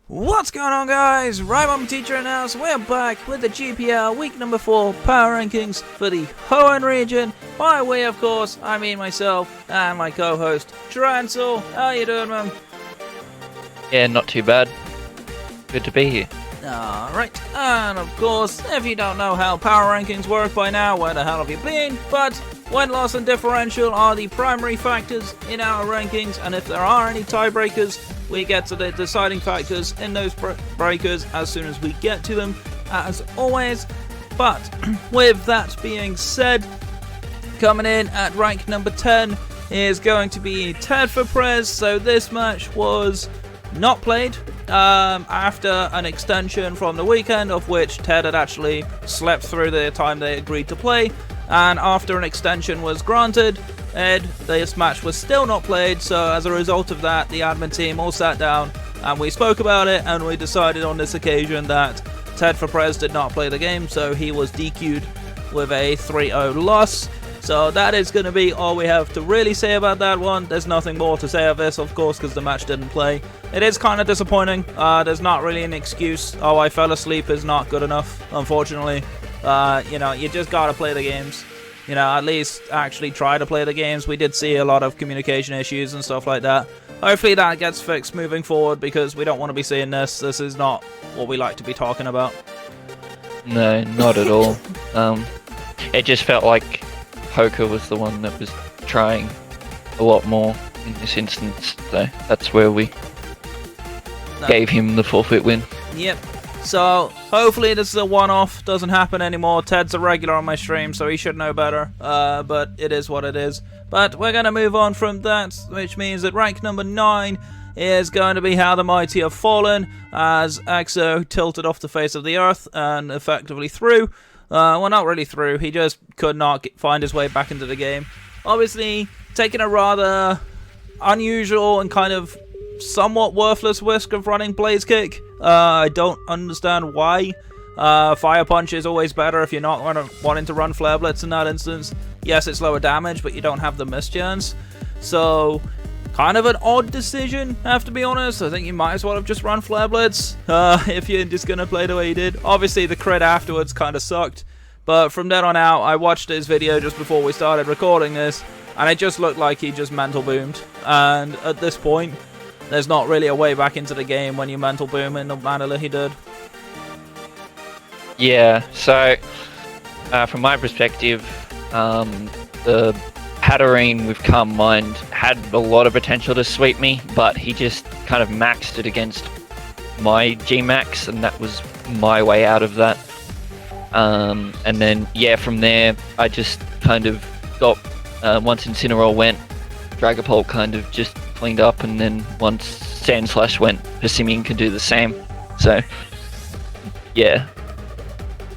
What's going on, guys? Right, teacher announced we're back with the GPL week number 4 power rankings for the Hoenn region. By way, of course, I mean myself and my co-host Trancel. How you doing, man? Yeah, not too bad. Good to be here. Alright, and of course, if you don't know how power rankings work by now, where the hell have you been? But win, loss, and differential are the primary factors in our rankings, and if there are any tiebreakers, we get to the deciding factors in those breakers as soon as we get to them, as always. But with that being said, coming in at rank number 10 is going to be Ted for Prez. So this match was not played after an extension from the weekend, of which Ted had actually slept through the time they agreed to play, and after an extension was granted, this match was still not played. So as a result of that, the admin team all sat down and we spoke about it, and we decided on this occasion that Ted for Prez did not play the game, so he was DQ'd with a 3-0 loss. So that is going to be all we have to really say about that one. There's nothing more to say of this, of course, because the match didn't play. It is kind of disappointing. There's not really an excuse. Oh, I fell asleep is not good enough, unfortunately. You just got to play the games. At least actually try to play the games. We did see a lot of communication issues and stuff like that. Hopefully that gets fixed moving forward, because we don't want to be seeing this. This is not what we like to be talking about. No, not at all. It just felt like Poker was the one that was trying a lot more in this instance, so that's where we gave him the forfeit win. Yep. So hopefully this is a one-off, doesn't happen anymore. Ted's a regular on my stream, so he should know better, but it is what it is. But we're going to move on from that, which means that rank number 9 is going to be How the Mighty Have Fallen, as Exo tilted off the face of the earth and effectively threw. Well, not really through, he just could not find his way back into the game. Obviously, taking a rather unusual and kind of somewhat worthless risk of running Blaze Kick. I don't understand why. Fire Punch is always better if you're not wanting to run Flare Blitz in that instance. Yes, it's lower damage, but you don't have the miss chance. So, kind of an odd decision, I have to be honest. I think you might as well have just run Flare Blitz if you're just going to play the way you did. Obviously, the crit afterwards kind of sucked. But from then on out, I watched his video just before we started recording this, and it just looked like he just mental boomed. And at this point, there's not really a way back into the game when you mental boom in the manner that he did. Yeah, so from my perspective, the Hatterene with Calm Mind had a lot of potential to sweep me, but he just kind of maxed it against my G-Max, and that was my way out of that. And then, yeah, from there, I just kind of got, once Incineroar went, Dragapult kind of just cleaned up, and then once Sand Slash went, Persimmon could do the same. So, yeah.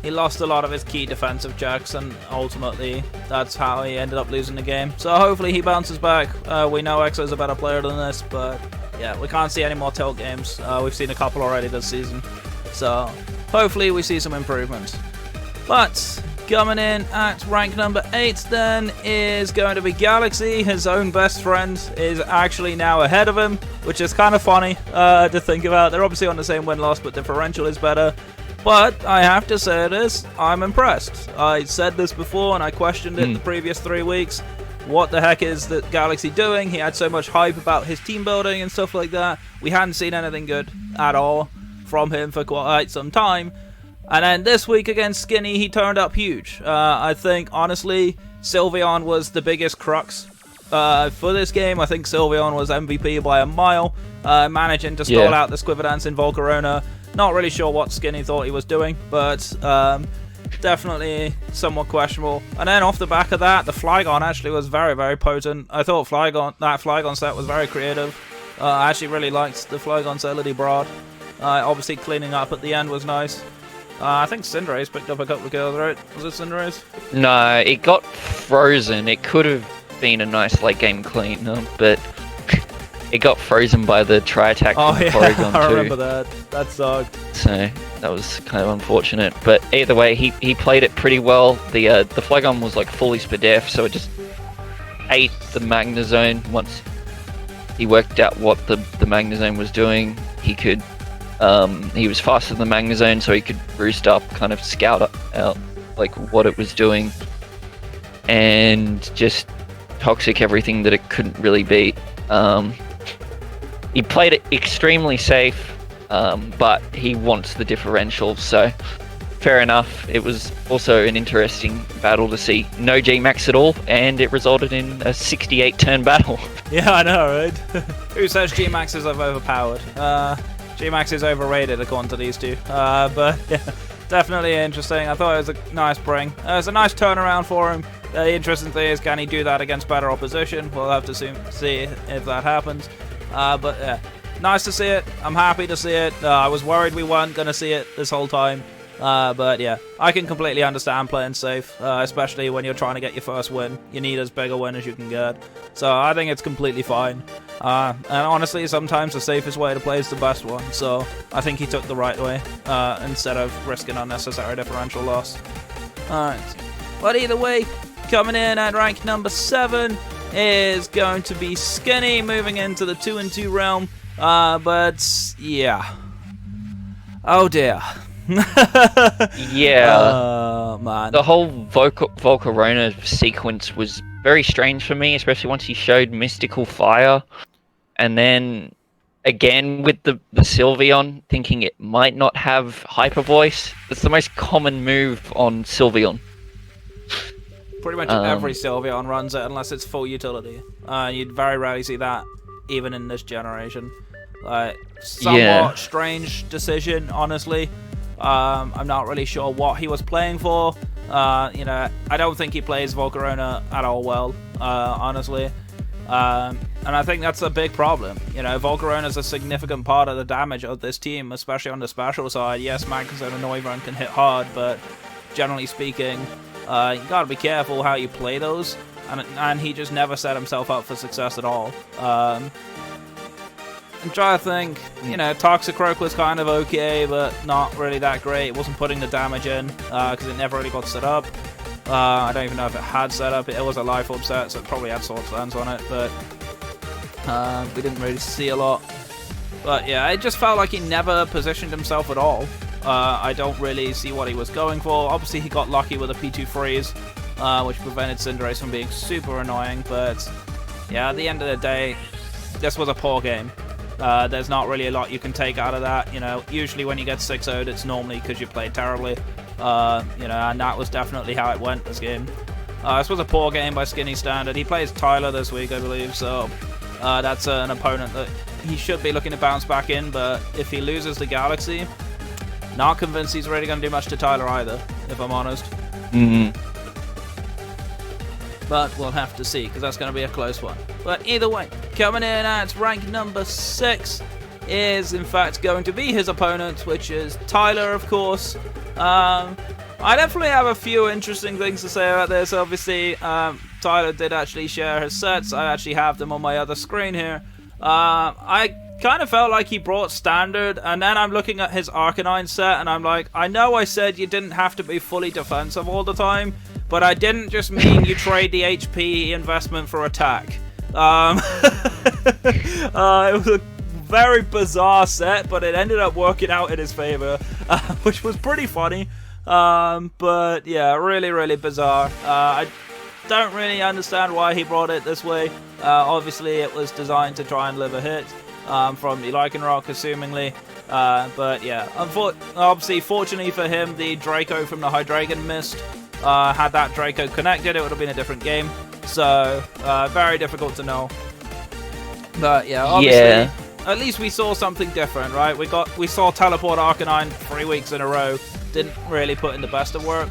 He lost a lot of his key defensive checks, and ultimately that's how he ended up losing the game. So hopefully he bounces back. We know Exo's a better player than this, but yeah, we can't see any more tilt games. We've seen a couple already this season. So hopefully we see some improvements. But coming in at rank number 8 then is going to be Galaxy. His own best friend is actually now ahead of him, which is kind of funny to think about. They're obviously on the same win-loss, but differential is better. But I have to say this, I'm impressed. I said this before and I questioned it the previous 3 weeks. What the heck is the Galaxy doing? He had so much hype about his team building and stuff like that. We hadn't seen anything good at all from him for quite some time. And then this week against Skinny, he turned up huge. I think, honestly, Sylveon was the biggest crux for this game. I think Sylveon was MVP by a mile, managing to stall out the Squiverdance in Volcarona. Not really sure what Skinny thought he was doing, but definitely somewhat questionable. And then off the back of that, the Flygon actually was very, very potent. I thought that Flygon set was very creative. I actually really liked the Flygon set that he brought. Obviously cleaning up at the end was nice. I think Cinderace picked up a couple of kills, right? Was it Cinderace? No, it got frozen. It could have been a nice late game clean, but it got frozen by the tri-attack from Porygon I remember that. That sucked. So that was kind of unfortunate. But either way, he played it pretty well. The Flygon was like fully Spadef, so it just ate the Magnezone. Once he worked out what the Magnezone was doing, he could He was faster than the Magnezone, so he could boost up, kind of scout out like what it was doing, and just toxic everything that it couldn't really beat. He played it extremely safe, but he wants the differential, so fair enough. It was also an interesting battle to see. No G-Max at all, and it resulted in a 68 turn battle. Yeah, I know, right? Who says G-Maxes are overpowered? G-Max is overrated according to these two. But yeah, definitely interesting. I thought it was a nice bring. It was a nice turnaround for him. The interesting thing is, can he do that against better opposition? We'll have to see if that happens. But yeah, nice to see it. I'm happy to see it. I was worried we weren't going to see it this whole time. But yeah, I can completely understand playing safe, especially when you're trying to get your first win. You need as big a win as you can get. So I think it's completely fine. And honestly, sometimes the safest way to play is the best one. So I think he took the right way, instead of risking unnecessary differential loss. Alright. But either way, coming in at rank number 7 is going to be Skinny, moving into the 2-2 realm. But yeah. Oh dear. Yeah. Man. The whole Volcarona sequence was very strange for me, especially once he showed Mystical Fire. And then again with the Sylveon, thinking it might not have Hyper Voice. It's the most common move on Sylveon. Pretty much every Sylveon runs it unless it's full utility. You'd very rarely see that even in this generation. Somewhat strange decision, honestly. I'm not really sure what he was playing for. I don't think he plays Volcarona at all well, honestly. And I think that's a big problem. Volcarona is a significant part of the damage of this team, especially on the special side. Yes, Magnezone and Noivern can hit hard, but generally speaking, you gotta be careful how you play those. And he just never set himself up for success at all. I'm trying to think, Toxicroak was kind of okay, but not really that great. It wasn't putting the damage in, because it never really got set up. I don't even know if it had set up. It was a Life Orb set, so it probably had Sword Stance on it, but we didn't really see a lot. But yeah, it just felt like he never positioned himself at all. I don't really see what he was going for. Obviously, he got lucky with a P2 freeze, which prevented Cinderace from being super annoying, but yeah, at the end of the day, this was a poor game. There's not really a lot you can take out of that. Usually when you get 6-0'd, it's normally because you played terribly. And that was definitely how it went this game. This was a poor game by Skinny standard. He plays Tyler this week, I believe, so that's an opponent that he should be looking to bounce back in, but if he loses the Galaxy, not convinced he's really going to do much to Tyler either, if I'm honest. But we'll have to see, because that's going to be a close one. But either way, coming in at rank number 6 is, in fact, going to be his opponent, which is Tyler, of course. I definitely have a few interesting things to say about this. Obviously, Tyler did actually share his sets. I actually have them on my other screen here. I kind of felt like he brought Standard, and then I'm looking at his Arcanine set, and I'm like, I know I said you didn't have to be fully defensive all the time, but I didn't just mean you trade the HP investment for attack. It was a very bizarre set, but it ended up working out in his favor, which was pretty funny. But yeah, really, really bizarre. I don't really understand why he brought it this way. Obviously, it was designed to try and live a hit from the Lycanroc, assumingly. But yeah, obviously, fortunately for him, the Draco from the Hydreigon missed. Had that Draco connected, it would have been a different game. So, very difficult to know. But yeah, obviously, at least we saw something different, right? We saw Teleport Arcanine 3 weeks in a row. Didn't really put in the best of work.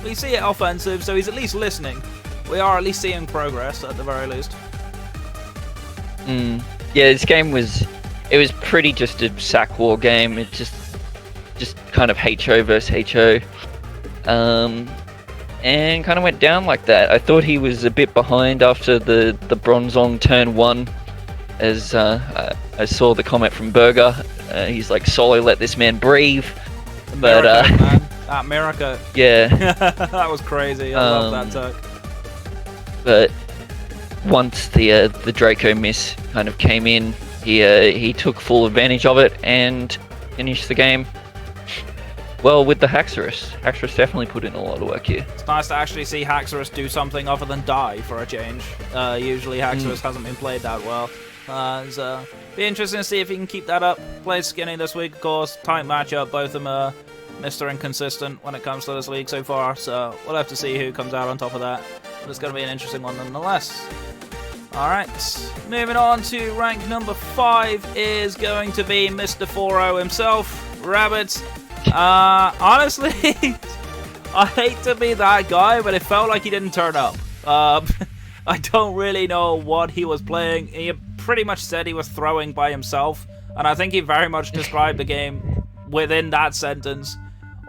We see it offensive, so he's at least listening. We are at least seeing progress, at the very least. Yeah, this game was pretty just a sack war game. It just kind of HO versus HO. And kind of went down like that. I thought he was a bit behind after the Bronzong turn 1, as I saw the comment from Burger. He's like, Solo, let this man breathe. But man. That Miracle. Yeah. That was crazy. I love that tuck. But once the Draco miss kind of came in, he took full advantage of it and finish the game. Well, with the Haxorus. Haxorus definitely put in a lot of work here. It's nice to actually see Haxorus do something other than die for a change. Usually Haxorus hasn't been played that well. So be interesting to see if he can keep that up. Plays Skinny this week, of course. Tight matchup. Both of them are Mr. Inconsistent when it comes to this league so far. So we'll have to see who comes out on top of that. But it's going to be an interesting one nonetheless. Alright, moving on to rank number 5 is going to be Mr. 4-0 himself, Rabbit. Honestly, I hate to be that guy, but it felt like he didn't turn up. I don't really know what he was playing. He pretty much said he was throwing by himself, and I think he very much described the game within that sentence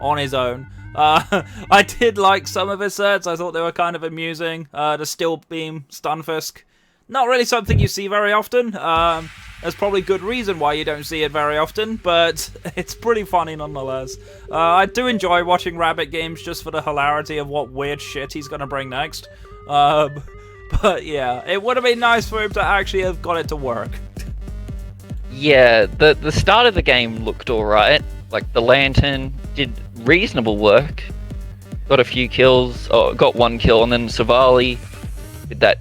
on his own. I did like some of his sets. I thought they were kind of amusing. The Steel Beam Stunfisk. Not really something you see very often. There's probably good reason why you don't see it very often, but it's pretty funny nonetheless. I do enjoy watching Rabbit games just for the hilarity of what weird shit he's going to bring next. But yeah, it would have been nice for him to actually have got it to work. Yeah, the start of the game looked alright. Like, the Lantern did reasonable work. Got a few kills, got one kill, and then Savali with that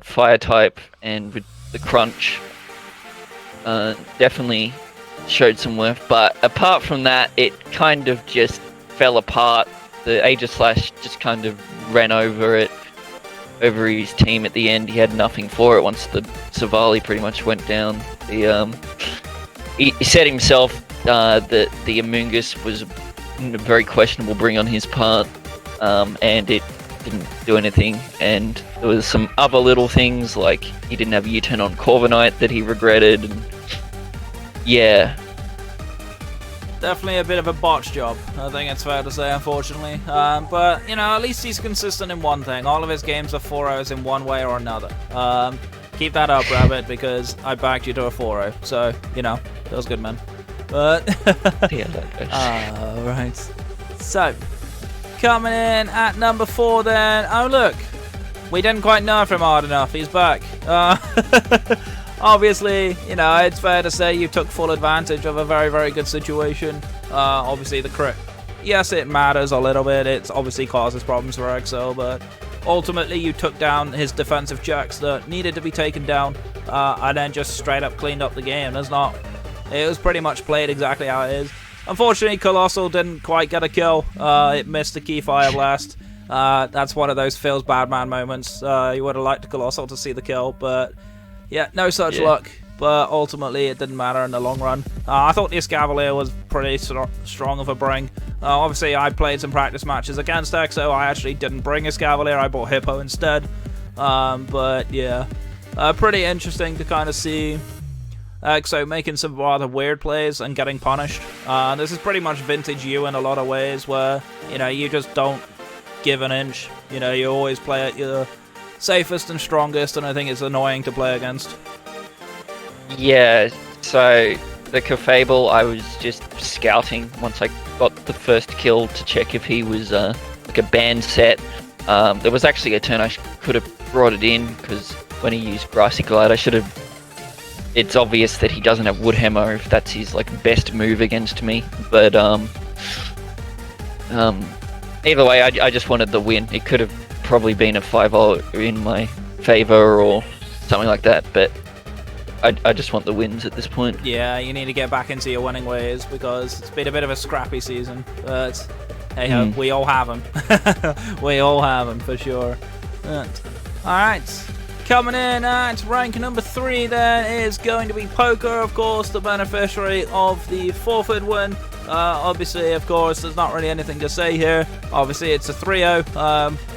fire type and with the crunch definitely showed some worth, but apart from that it kind of just fell apart. The Aegislash just kind of ran over his team at the end. He had nothing for it once the Savali pretty much went down. He said himself that the Amoonguss was a very questionable bring on his part, and it didn't do anything, and there was some other little things like he didn't have U-turn on Corviknight that he regretted, and yeah. Definitely a bit of a botch job, I think it's fair to say, unfortunately. But, you know, at least he's consistent in one thing. All of his games are 4-0s in one way or another. Keep that up, Rabbit, because I backed you to a 4-0. So, you know, that was good, man. But, Yeah, that goes. Alright. So, coming in at number 4 then. Oh, look. We didn't quite nerf him hard enough. He's back. Obviously, you know, it's fair to say you took full advantage of a very, very good situation. Obviously, the crit. Yes, it matters a little bit. It obviously causes problems for Exo, but ultimately you took down his defensive jacks that needed to be taken down, and then just straight up cleaned up the game. It was pretty much played exactly how it is. Unfortunately, Colossal didn't quite get a kill. It missed the key fire blast. That's one of those Phil's Badman moments. You would have liked Colossal to see the kill, but yeah, no such luck. But ultimately, it didn't matter in the long run. I thought the Escavalier was pretty strong of a bring. Obviously, I played some practice matches against Exo. I actually didn't bring Escavalier. I bought Hippo instead. But yeah, pretty interesting to kind of see Exo making some rather weird plays and getting punished. This is pretty much vintage you in a lot of ways, where, you know, you just don't give an inch. You know, you always play at your safest and strongest, and I think it's annoying to play against. Yeah, so the Cafable, I was just scouting once I got the first kill to check if he was like a banned set. There was actually a turn I could have brought it in, because when he used Grassy Glide, I should have. It's obvious that he doesn't have Wood Hammer if that's his like best move against me, but either way, I just wanted the win. It could have probably been a 5-0 in my favor or something like that, but I just want the wins at this point. Yeah, you need to get back into your winning ways, because it's been a bit of a scrappy season, but hey ho, we all have them. We all have them for sure. Alright, coming in at rank number 3 then is going to be Poker, of course, the beneficiary of the forfeit win. Obviously, of course, there's not really anything to say here. Obviously, it's a 3-0.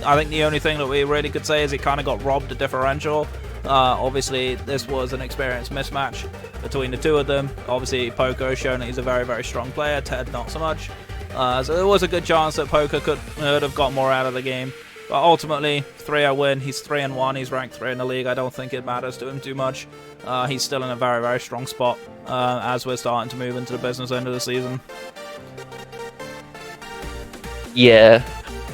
I think the only thing that we really could say is it kind of got robbed a differential. Obviously, this was an experienced mismatch between the two of them. Obviously, Poker has shown that he's a very, very strong player. Ted, not so much. So there was a good chance that Poker could have got more out of the game. But ultimately, 3-0 win. He's 3-1. He's ranked 3 in the league. I don't think it matters to him too much. He's still in a very, very strong spot as we're starting to move into the business end of the season. Yeah,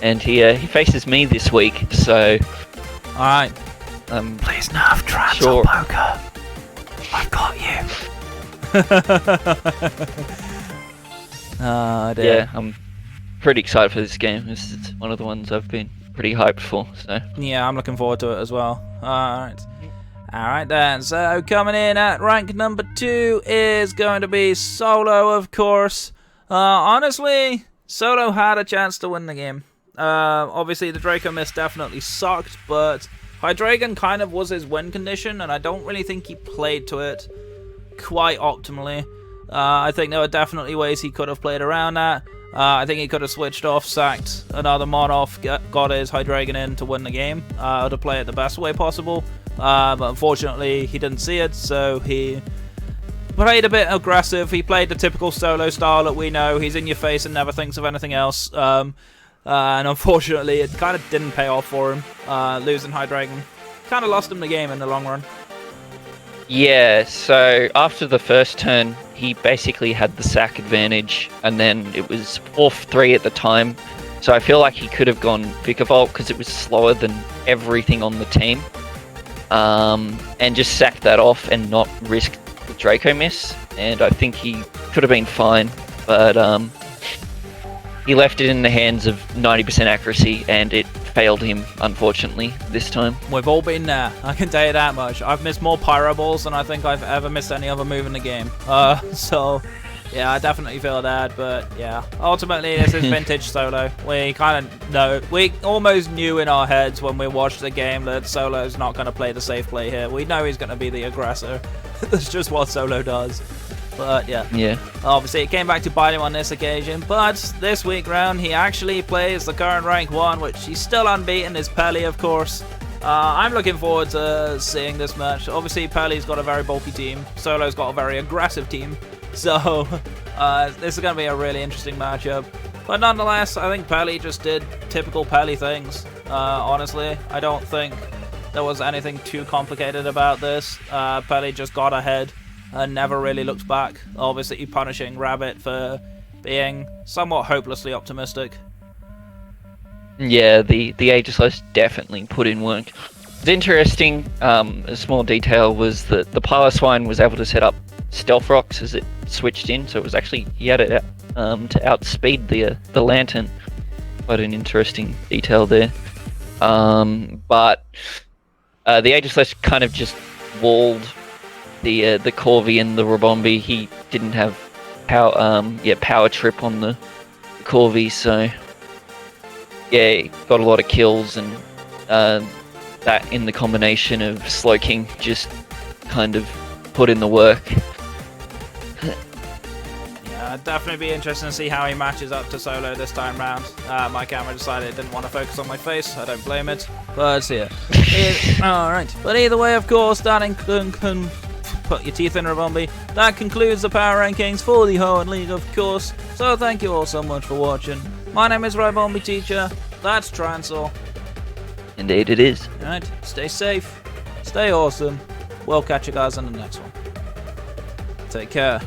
and he faces me this week, so. Alright. Please nerf Trancel, sure. Poker. I've got you. Oh, dear. Yeah, I'm pretty excited for this game. This is one of the ones I've been pretty hyped for. So Yeah, I'm looking forward to it as well. Alright. Alright then, so coming in at rank number 2 is going to be Solo, of course. Honestly, Solo had a chance to win the game. Obviously, the Draco miss definitely sucked, but Hydreigon kind of was his win condition, and I don't really think he played to it quite optimally. I think there were definitely ways he could have played around that. I think he could have switched off, sacked another mod off, got his Hydreigon in to win the game, to play it the best way possible. But unfortunately, he didn't see it, so he played a bit aggressive. He played the typical Solo style that we know. He's in your face and never thinks of anything else. And unfortunately, it kind of didn't pay off for him, losing Hydreigon. Kind of lost him the game in the long run. yeah, so after the first turn, he basically had the sack advantage, and then it was 4-3 at the time. So I feel like he could have gone Vikavolt because it was slower than everything on the team. And just sacked that off and not risk the Draco miss. And I think he could have been fine, but he left it in the hands of 90% accuracy, and it failed him, unfortunately, this time. We've all been there, I can tell you that much. I've missed more Pyro Balls than I think I've ever missed any other move in the game. So, yeah, I definitely feel that, but yeah. Ultimately, this is vintage Solo. We kind of know, we almost knew in our heads when we watched the game that Solo's not going to play the safe play here. We know he's going to be the aggressor. That's just what Solo does. But yeah, obviously it came back to bite him on this occasion, but this week round he actually plays the current rank 1, which he's still unbeaten, is Pelly, of course. I'm looking forward to seeing this match. Obviously Pelly's got a very bulky team, Solo's got a very aggressive team, so this is going to be a really interesting matchup. But nonetheless, I think Pelly just did typical Pelly things. Honestly, I don't think there was anything too complicated about this. Pelly just got ahead and never really looked back, obviously punishing Rabbit for being somewhat hopelessly optimistic. Yeah, the Aegislash definitely put in work. It's interesting, a small detail was that the Piloswine was able to set up Stealth Rocks as it switched in, so it was actually, he had it to outspeed the Lantern. Quite an interesting detail there. But the Aegislash kind of just walled the Corvi and the Rabombi. He didn't have power trip on the Corvi, so yeah, he got a lot of kills, and that in the combination of Slowking just kind of put in the work. Yeah, it'd definitely be interesting to see how he matches up to Solo this time round. My camera decided it didn't want to focus on my face. I don't blame it, but yeah. Alright, but either way, of course, that can put your teeth in, Rabombi. That concludes the power rankings for the Hoenn League, of course. So thank you all so much for watching. My name is Rabombi Teacher. That's Trancel. Indeed it is. Alright, stay safe, stay awesome. We'll catch you guys in the next one. Take care.